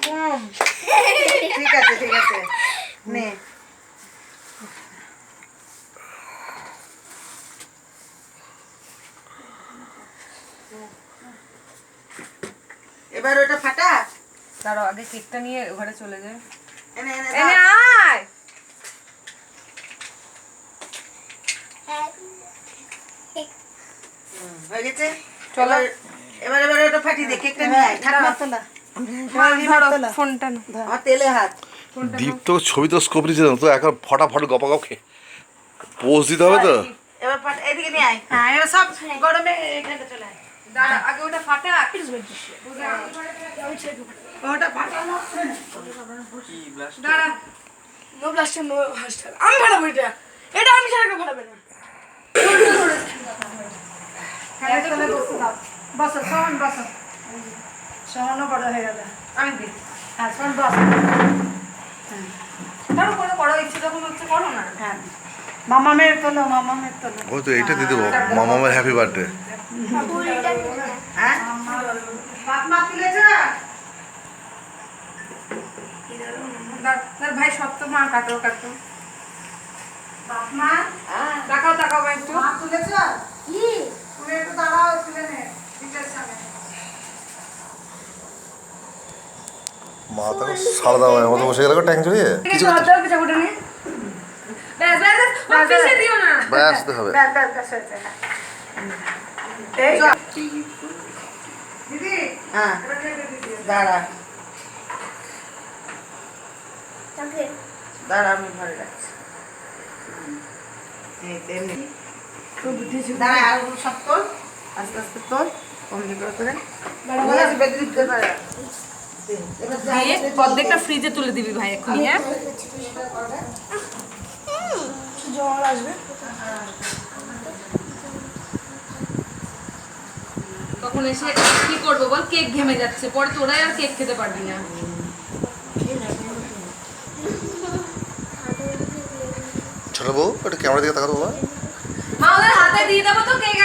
কম। ঠিক আছে ঠিক আছে, নে। এবার ওটা ফাটা। দাঁড়াও, আগে কেকটা নিয়ে ঘরে চলে যায়। এনে এনে এনে দাও। আয়। হয়ে গেছে, চলো। এবার এবার ওটা ফাটিয়ে দে, কেকটা নিয়ে আয়। ঠাকুমা তোলা, ধরো ফোনটা না। আমার তেলে হাত। দীপ তো ছবি তো স্কোপ নিচ্ছে না তো, এখন ফটাফট গপাগপ খেয়ে পোজ দিতে হবে তো। এবার ফাটা, এদিকে নিয়ে আয়। হ্যাঁ, এবার সব গরমে এখানে চলে আয়। দাঁড়া, আগে ওটা ফাটা। ওটা ফাটানো। দাঁড়া। নো প্লাস্টার নো হাস্টার। আমি ফাটাবো এটা, এটা আমি ছাড়া কেউ ফাটাবে না। হ্যাঁ, চলে বসো দাও। বসো, সোহন বসো। সোহনও বড় হয়ে গেল। আমি দিই। হ্যাঁ, সোহন বস। ধরো, করো করো, ইচ্ছে যখন হচ্ছে করো না। হ্যাঁ, মামামের তোলো, মামামের তোলো। ওই তো এইটা দিয়ে দেবো, মামামের হ্যাপি বার্থডে। হ্যাঁ, বাপ মা তুলেছ? ভাই সত্য মা কাটো কাটো। বাপ মা? তাকাও তাকাও ভাই একটু। মা তুলেছ? তুমি একটু দাঁড়াও, তুলে নে। দিদির সামনে। মা তো সারদা মায়ের মতো বসে গেল ট্যাঙ্ক জড়িয়ে। কিছু হাত দাও পিছাটা নিয়ে। ব্যাস ব্যাস ব্যাস, অফিসে দিও না। ব্যাস দিতে হবে। ব্যাস ব্যাস ব্যাস হয়েছে, হ্যাঁ। এই যা। দিদি, হ্যাঁ, দাঁড়া দাঁড়া, আমি ঘরে রাখছি। এই তেমনি দাঁড়া, আর সব তোল, আস্তে আস্তে তোল, কমলি করে করে নিয়ে আসবে, দিতে পারে। এবার যা দিয়ে অর্ধেকটা ফ্রিজে তুলে দিবি ভাই এক্ষুনি। হ্যাঁ, জল আসবে। তখন এসে কি করবো বল, কেক ঘেমে যাচ্ছে, পরে তোরাই আর কেক খেতে পারবি না। ছোট বউ একটু ক্যামেরা দিকে তাকাতো বাবা। মা ওদের হাতে দিয়ে দেবো তো কেক।